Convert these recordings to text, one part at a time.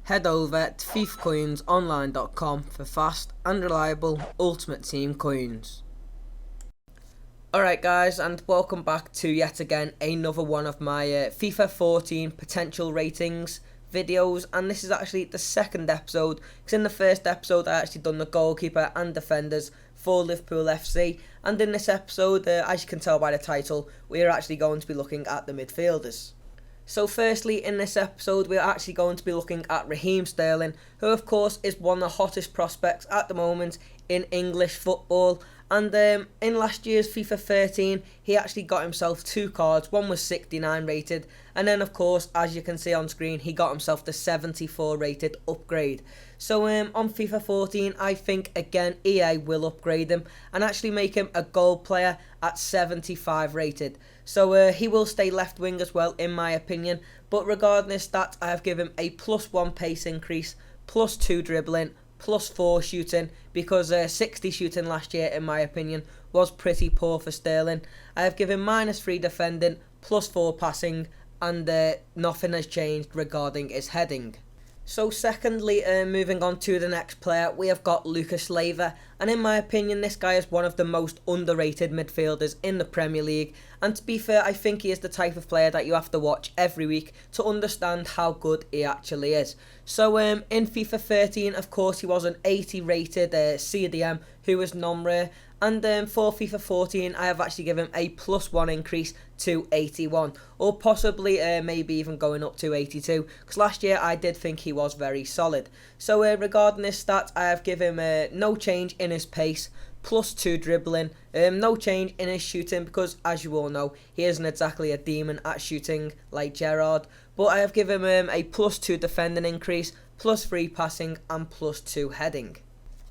Head over to fifacoinsonline.com for fast and reliable Ultimate Team coins. Alright guys, and welcome back to yet again another one of my FIFA 14 potential ratings videos, and this is actually the second episode, because in the first episode I actually done the goalkeeper and defenders for Liverpool FC, and in this episode, as you can tell by the title, we are actually going to be looking at the midfielders. So firstly, in this episode, we're actually going to be looking at Raheem Sterling, who of course is one of the hottest prospects at the moment in English football. And in last year's FIFA 13, he actually got himself 2 cards. One was 69 rated, and then of course, as you can see on screen, he got himself the 74 rated upgrade. So on FIFA 14, I think again EA will upgrade him and actually make him a gold player at 75 rated. So he will stay left wing as well, in my opinion. But regardless that, I have given him a +1 pace increase, +2 dribbling, +4 shooting, because 60 shooting last year, in my opinion, was pretty poor for Sterling. I have given -3 defending, +4 passing, and nothing has changed regarding his heading. So secondly, moving on to the next player, we have got Lucas Leiva, and in my opinion this guy is one of the most underrated midfielders in the Premier League, and to be fair, I think he is the type of player that you have to watch every week to understand how good he actually is. So in FIFA 13, of course, he was an 80 rated CDM who was non-rare, and for FIFA 14 I have actually given him a +1 increase to 81, or possibly maybe even going up to 82, because last year I did think he was very solid. So regarding his stats, I have given him no change in his pace, +2 dribbling, no change in his shooting, because as you all know, he isn't exactly a demon at shooting like Gerrard, but I have given him a +2 defending increase, +3 passing, and +2 heading.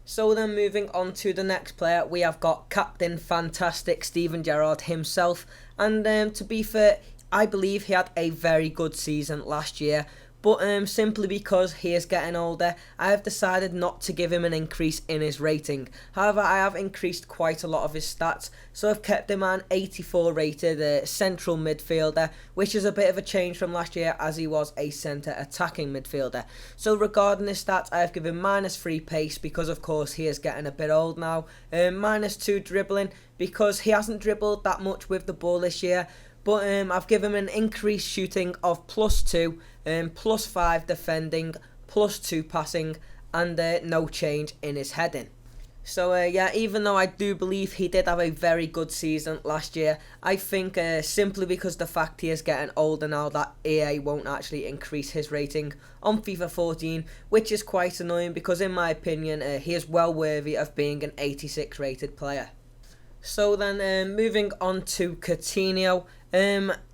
So then moving on to the next player, we have got Captain Fantastic Steven Gerrard himself, and to be fair, I believe he had a very good season last year, but simply because he is getting older, I have decided not to give him an increase in his rating. However, I have increased quite a lot of his stats, so I've kept him an 84 rated central midfielder, which is a bit of a change from last year as he was a centre attacking midfielder. So regarding his stats, I have given -3 pace because of course he is getting a bit old now, -2 dribbling because he hasn't dribbled that much with the ball this year, but I've given him an increased shooting of +2, +5 defending, +2 passing, and no change in his heading. So yeah, even though I do believe he did have a very good season last year, I think simply because the fact he is getting older now that EA won't actually increase his rating on FIFA 14, which is quite annoying because in my opinion he is well worthy of being an 86 rated player. So then moving on to Coutinho.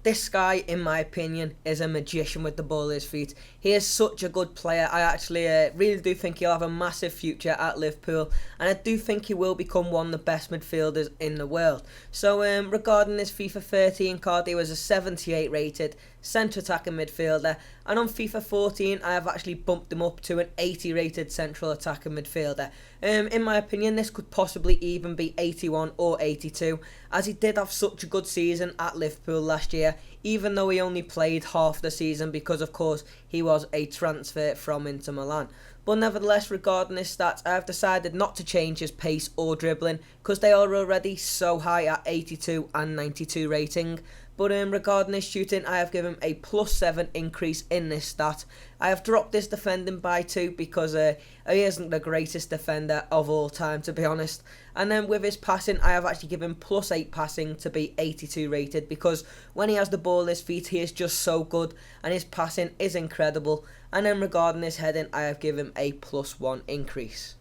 This guy, in my opinion, is a magician with the ball at his feet. He is such a good player. I actually really do think he'll have a massive future at Liverpool, and I do think he will become one of the best midfielders in the world. So regarding this FIFA 13 card, he was a 78 rated centre attacking midfielder, and on FIFA 14 I have actually bumped him up to an 80 rated central attacking midfielder. In my opinion, this could possibly even be 81 or 82, as he did have such a good season at Liverpool last year, even though he only played half the season because of course he was a transfer from Inter Milan. But nevertheless, regarding his stats, I have decided not to change his pace or dribbling because they are already so high at 82 and 92 rating. But regarding his shooting, I have given him a +7 increase in this stat. I have dropped his defending by 2 because he isn't the greatest defender of all time, to be honest. And then with his passing, I have actually given him +8 passing to be 82 rated because when he has the ball at his feet, he is just so good and his passing is incredible. And then regarding his heading, I have given him a +1 increase.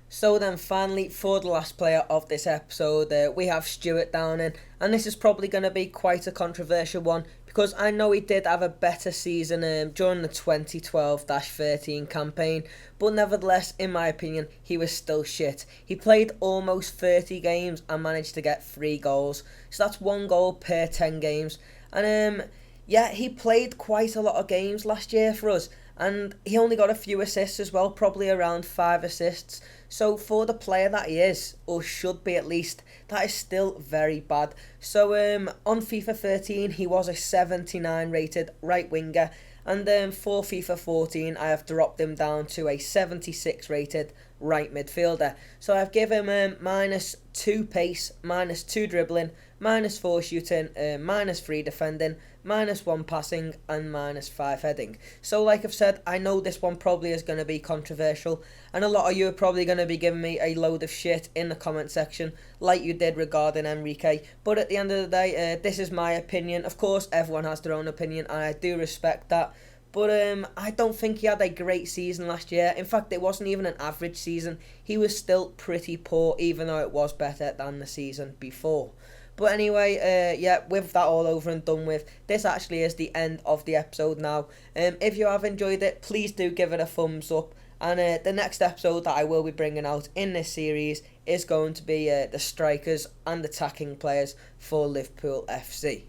So then finally, for the last player of this episode, we have Stuart Downing, and this is probably going to be quite a controversial one because I know he did have a better season during the 2012-13 campaign, but nevertheless, in my opinion, he was still shit. He played almost 30 games and managed to get 3 goals, so that's 1 goal per 10 games, and yeah, he played quite a lot of games last year for us, and he only got a few assists as well, probably around 5 assists. So for the player that he is, or should be at least, that is still very bad. So on FIFA 13, he was a 79 rated right winger, And for FIFA 14, I have dropped him down to a 76 rated right midfielder. So I've given him -2 pace, -2 dribbling, -4 shooting, -3 defending, -1 passing, and -5 heading. So like I've said, I know this one probably is going to be controversial, and a lot of you are probably going to be giving me a load of shit in the comment section, like you did regarding Enrique. But at the end of the day, this is my opinion. Of course, everyone has their own opinion, and I do respect that. But I don't think he had a great season last year. In fact, it wasn't even an average season. He was still pretty poor, even though it was better than the season before. But anyway, yeah, with that all over and done with, this actually is the end of the episode now. If you have enjoyed it, please do give it a thumbs up. And the next episode that I will be bringing out in this series is going to be the strikers and attacking players for Liverpool FC.